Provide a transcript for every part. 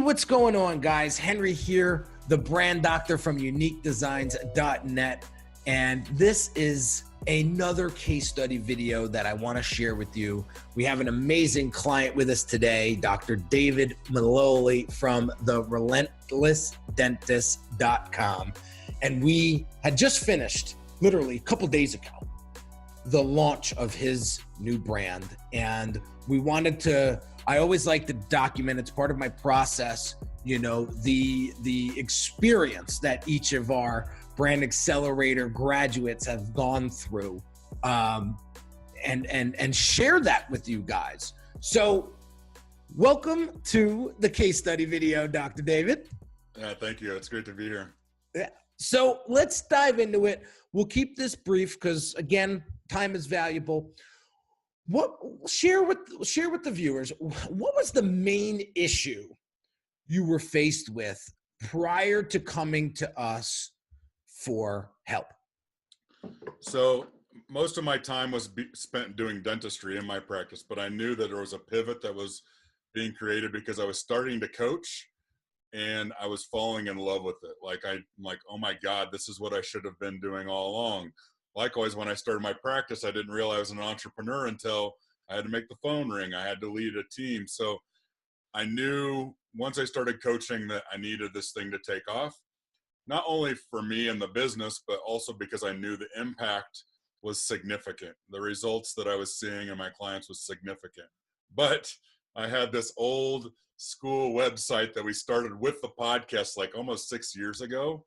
what's going on, guys? Henry here, the brand doctor from uniquedesignz.net. And this is another case study video that I want to share with you. We have an amazing client with us today, Dr. David Maloley from the relentlessdentist.com. And we had just finished, literally a couple days ago, the launch of his new brand. And we wanted to, I always like to document, it's part of my process, you know, the experience that each of our Brand Accelerator graduates have gone through, and share that with you guys. So welcome to the case study video, Dr. David. Yeah, thank you. It's great to be here. Yeah. So let's dive into it. We'll keep this brief because, again, time is valuable. Share with the viewers, what was the main issue you were faced with prior to coming to us for help? So most of my time was spent doing dentistry in my practice, but I knew that there was a pivot that was being created because I was starting to coach and I was falling in love with it. I'm like, oh my God, this is what I should have been doing all along. Likewise, when I started my practice, I didn't realize I was an entrepreneur until I had to make the phone ring. I had to lead a team. So I knew once I started coaching that I needed this thing to take off, not only for me and the business, but also because I knew the impact was significant. The results that I was seeing in my clients was significant. But I had this old school website that we started with the podcast like almost 6 years ago,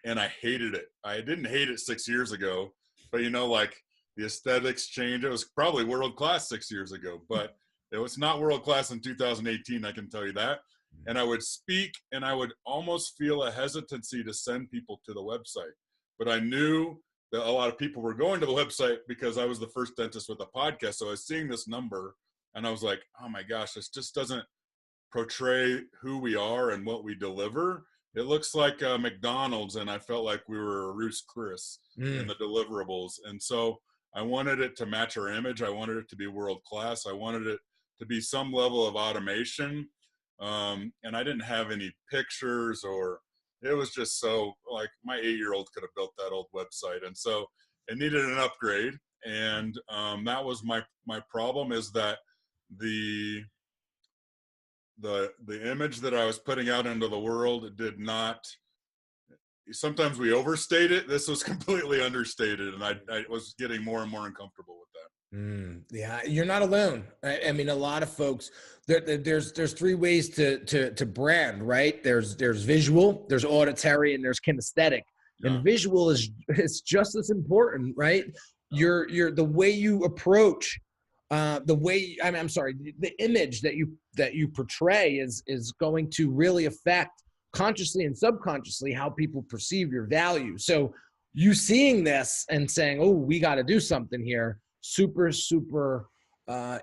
and I hated it. I didn't hate it 6 years ago, but you know, like the aesthetics changed. It was probably world class 6 years ago, but it was not world class in 2018, I can tell you that. And I would speak and I would almost feel a hesitancy to send people to the website. But I knew that a lot of people were going to the website because I was the first dentist with a podcast. So I was seeing this number and I was like, oh my gosh, this just doesn't portray who we are and what we deliver. It looks like McDonald's, and I felt like we were a Ruth's Chris in the deliverables. And so I wanted it to match our image. I wanted it to be world class. I wanted it to be some level of automation. And I didn't have any pictures, or it was just so like my 8-year-old could have built that old website. And so it needed an upgrade. And that was my problem, is that the image that I was putting out into the world did not, sometimes we overstate it. This was completely understated, and I was getting more and more uncomfortable with that. Yeah, you're not alone. I mean, a lot of folks, there's three ways to brand, right? There's visual, there's auditory, and there's kinesthetic. Yeah. And visual is just as important, right? The way you approach, the image that you portray is going to really affect consciously and subconsciously how people perceive your value. So you seeing this and saying, oh, we got to do something here, super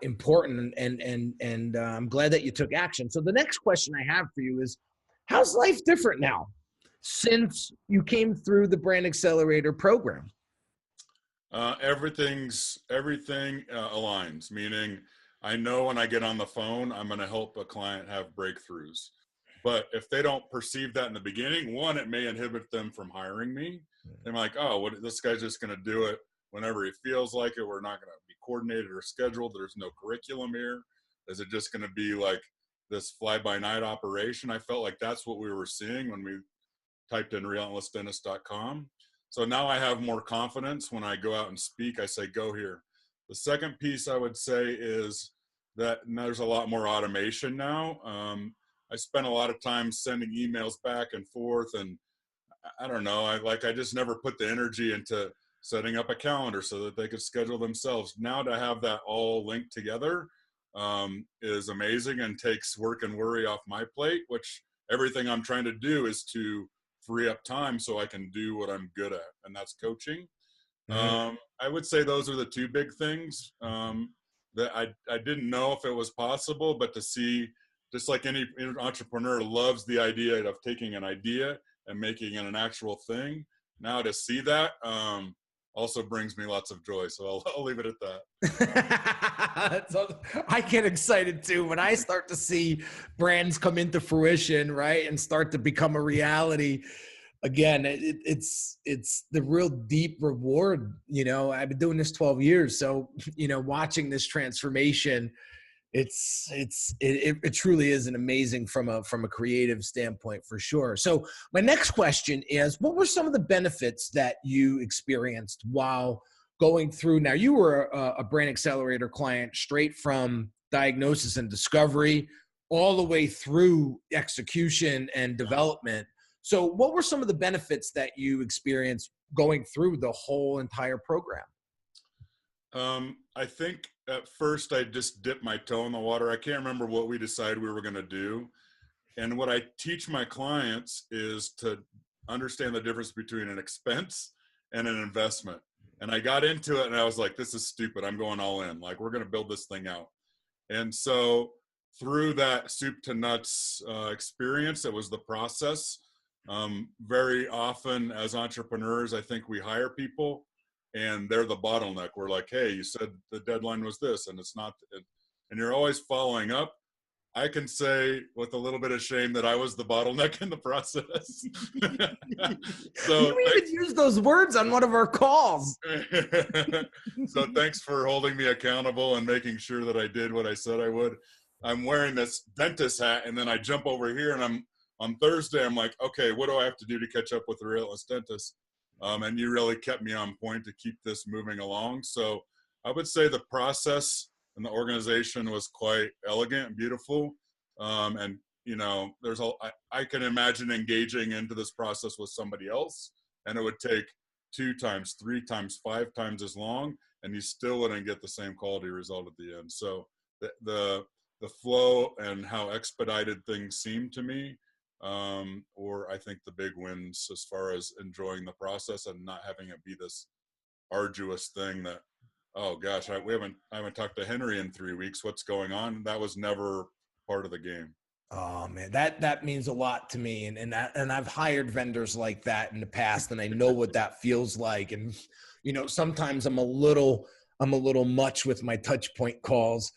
important, and I'm glad that you took action. So the next question I have for you is, how's life different now since you came through the Brand Accelerator program? Everything aligns, meaning I know when I get on the phone, I'm going to help a client have breakthroughs. But if they don't perceive that in the beginning, one, it may inhibit them from hiring me. They're like, oh, this guy's just going to do it whenever he feels like it. We're not going to be coordinated or scheduled. There's no curriculum here. Is it just going to be like this fly-by-night operation? I felt like that's what we were seeing when we typed in relentlessdentist.com. So now I have more confidence when I go out and speak. I say, go here. The second piece I would say is that there's a lot more automation now. I spent a lot of time sending emails back and forth, and I don't know, I just never put the energy into setting up a calendar so that they could schedule themselves. Now to have that all linked together is amazing and takes work and worry off my plate, which everything I'm trying to do is to free up time so I can do what I'm good at, and that's coaching. I would say those are the two big things that I didn't know if it was possible, but to see, just like any entrepreneur loves the idea of taking an idea and making it an actual thing. Now to see that, also brings me lots of joy. So I'll leave it at that. So I get excited too when I start to see brands come into fruition, right, and start to become a reality. Again, it's the real deep reward. I've been doing this 12 years, so watching this transformation, it truly is an amazing from a creative standpoint for sure. So my next question is, what were some of the benefits that you experienced while going through? Now, you were a Brand Accelerator client straight from diagnosis and discovery all the way through execution and development. So what were some of the benefits that you experienced going through the whole entire program? I think at first I just dipped my toe in the water. I can't remember what we decided we were going to do. And what I teach my clients is to understand the difference between an expense and an investment. And I got into it and I was like, this is stupid. I'm going all in. Like, we're going to build this thing out. And so through that soup to nuts experience, it was the process. Very often as entrepreneurs, I think we hire people and they're the bottleneck. We're like, hey, you said the deadline was this, and it's not, and you're always following up. I can say with a little bit of shame that I was the bottleneck in the process. So you even used those words on one of our calls. So thanks for holding me accountable and making sure that I did what I said I would. I'm wearing this dentist hat, and then I jump over here, and on Thursday, I'm like, okay, what do I have to do to catch up with the Relentless Dentist? And you really kept me on point to keep this moving along. So I would say the process and the organization was quite elegant and beautiful. And I can imagine engaging into this process with somebody else, and it would take 2 times, 3 times, 5 times as long, and you still wouldn't get the same quality result at the end. So the flow and how expedited things seem to me, or I think the big wins as far as enjoying the process and not having it be this arduous thing that, oh gosh, I haven't talked to Henry in 3 weeks. What's going on? That was never part of the game. Oh man, that means a lot to me. And I've hired vendors like that in the past, and I know what that feels like. And, sometimes I'm a little much with my touch point calls,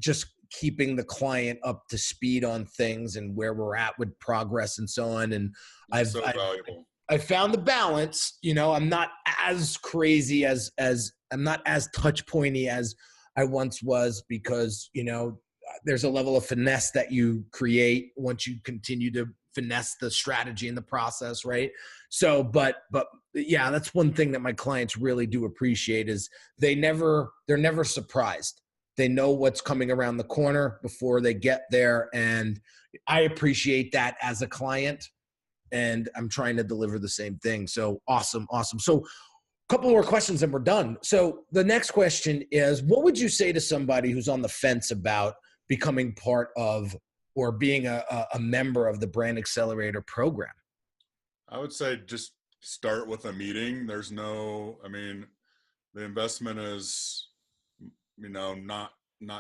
just keeping the client up to speed on things and where we're at with progress and so on. And I found the balance. I'm not as crazy as I'm not as touch pointy as I once was, because, there's a level of finesse that you create once you continue to finesse the strategy and the process. Right. So, but yeah, that's one thing that my clients really do appreciate is they're never surprised. They know what's coming around the corner before they get there. And I appreciate that as a client, and I'm trying to deliver the same thing. So awesome. So a couple more questions and we're done. So the next question is, what would you say to somebody who's on the fence about becoming part of or being a member of the Brand Accelerator program? I would say just start with a meeting. The investment is, not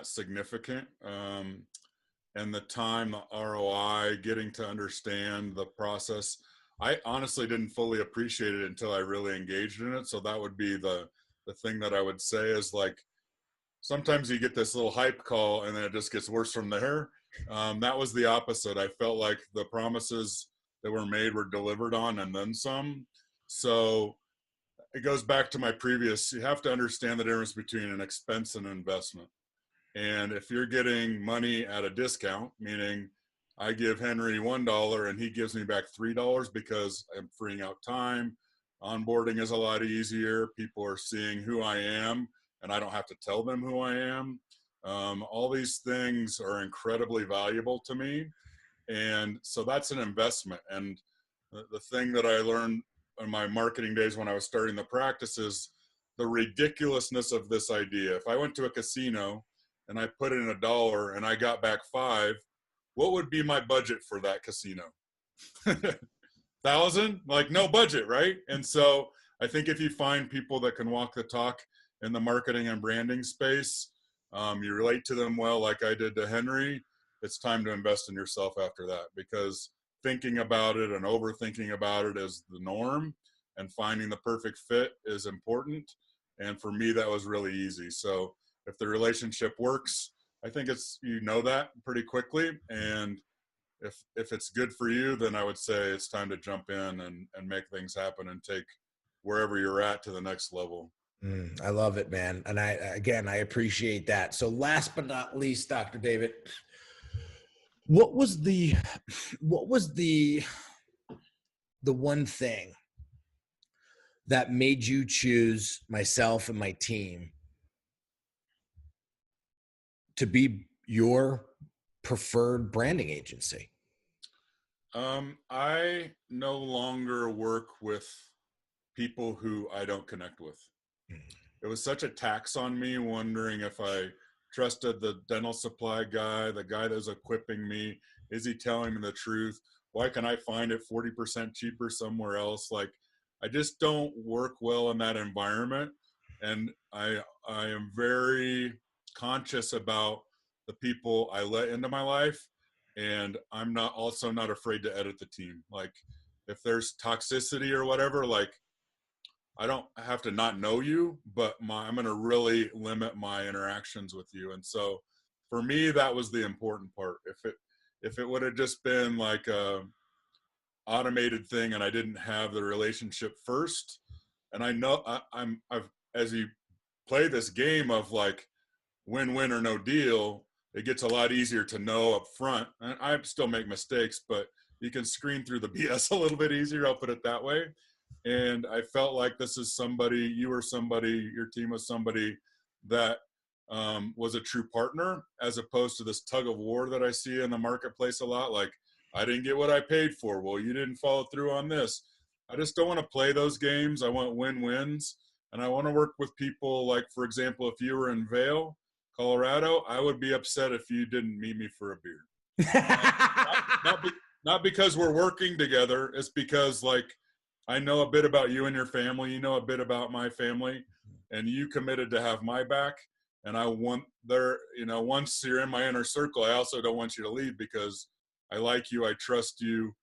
significant. And the time, the ROI, getting to understand the process. I honestly didn't fully appreciate it until I really engaged in it. So that would be the thing that I would say is, like, sometimes you get this little hype call and then it just gets worse from there. That was the opposite. I felt like the promises that were made were delivered on and then some. So it goes back to my previous, you have to understand the difference between an expense and an investment. And if you're getting money at a discount, meaning I give Henry $1 and he gives me back $3 because I'm freeing out time, onboarding is a lot easier. People are seeing who I am and I don't have to tell them who I am. All these things are incredibly valuable to me. And so that's an investment. And the thing that I learned in my marketing days when I was starting the practice is the ridiculousness of this idea. If I went to a casino and I put in $1 and I got back $5, what would be my budget for that casino? 1,000? Like, no budget, right? And so I think if you find people that can walk the talk in the marketing and branding space, you relate to them well, like I did to Henry, it's time to invest in yourself after that, because thinking about it and overthinking about it is the norm. and finding the perfect fit is important. And for me, that was really easy. So if the relationship works, I think you know that pretty quickly. And if it's good for you, then I would say it's time to jump in and make things happen and take wherever you're at to the next level. I love it, man. And I appreciate that. So last but not least, Dr. David, what was the one thing that made you choose myself and my team to be your preferred branding agency? I no longer work with people who I don't connect with. It was such a tax on me, wondering if I trusted the dental supply guy, the guy that was equipping me. Is he telling me the truth? Why can I find it 40% cheaper somewhere else? Like, I just don't work well in that environment. And I am very conscious about the people I let into my life. And I'm not afraid to edit the team. Like, if there's toxicity or whatever, like, I don't have to not know you, but I'm going to really limit my interactions with you. And so for me, that was the important part. If it would have just been like a automated thing and I didn't have the relationship first, and I know as you play this game of like win-win or no deal, it gets a lot easier to know up front. And I still make mistakes, but you can screen through the BS a little bit easier. I'll put it that way. And I felt like this is somebody, your team was somebody that was a true partner, as opposed to this tug of war that I see in the marketplace a lot. Like, I didn't get what I paid for. Well, you didn't follow through on this. I just don't want to play those games. I want win-wins. And I want to work with people like, for example, if you were in Vail, Colorado, I would be upset if you didn't meet me for a beer. Not because we're working together. It's because, like, I know a bit about you and your family. You know a bit about my family, and you committed to have my back. And I want once you're in my inner circle, I also don't want you to leave, because I like you. I trust you.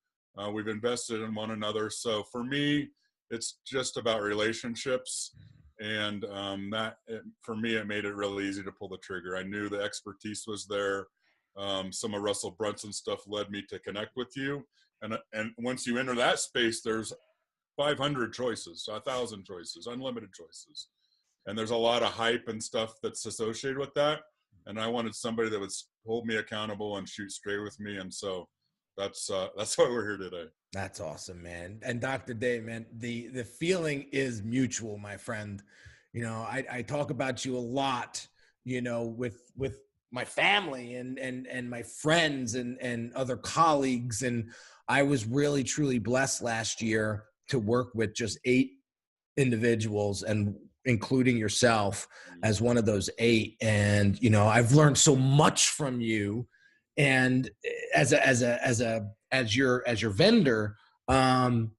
We've invested in one another. So for me, it's just about relationships. And for me, it made it really easy to pull the trigger. I knew the expertise was there. Some of Russell Brunson's stuff led me to connect with you. And once you enter that space, there's 500 choices, 1,000 choices, unlimited choices. And there's a lot of hype and stuff that's associated with that. And I wanted somebody that would hold me accountable and shoot straight with me. And so that's why we're here today. That's awesome, man. And Dr. Dave, man, the feeling is mutual, my friend. You know, I talk about you a lot, you know, with my family and my friends and other colleagues. And I was really, truly blessed last year to work with just 8 individuals, and including yourself as one of those 8. And, you know, I've learned so much from you, and as your vendor, and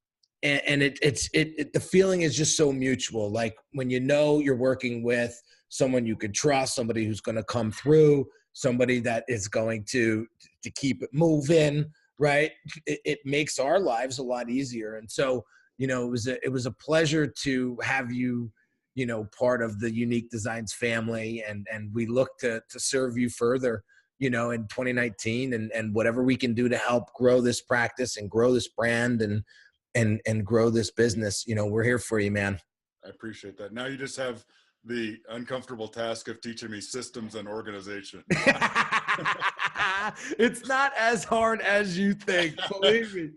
the feeling is just so mutual. Like, when you know you're working with someone you could trust, somebody who's going to come through, somebody that is going to keep it moving, right? It makes our lives a lot easier. And so, you know, it was a pleasure to have you, you know, part of the Unique Designz family, and we look to serve you further, you know, in 2019, and whatever we can do to help grow this practice and grow this brand and grow this business, you know, we're here for you, man. I appreciate that. Now you just have the uncomfortable task of teaching me systems and organization. It's not as hard as you think, believe me.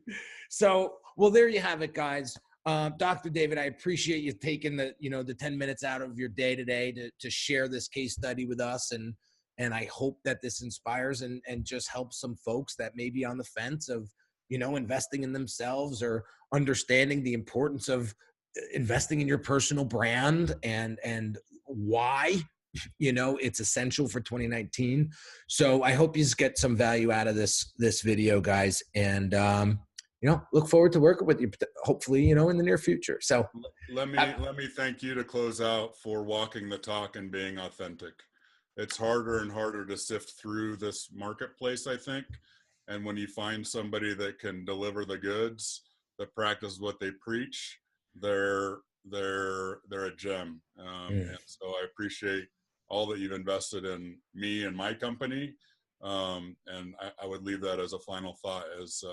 So, well, there you have it, guys. Dr. David, I appreciate you taking the 10 minutes out of your day today to share this case study with us. And I hope that this inspires and just helps some folks that may be on the fence of, you know, investing in themselves or understanding the importance of investing in your personal brand and why, you know, it's essential for 2019. So I hope you get some value out of this video, guys. And, you know, look forward to working with you, hopefully, you know, in the near future. So let me thank you to close out for walking the talk and being authentic. It's harder and harder to sift through this marketplace, I think. And when you find somebody that can deliver the goods, that practice what they preach, they're a gem. And so I appreciate all that you've invested in me and my company. And I would leave that as a final thought, as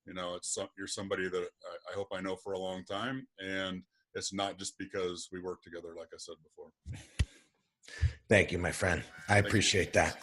you know, you're somebody that I hope I know for a long time, and it's not just because we work together, like I said before. Thank you, my friend. I appreciate that.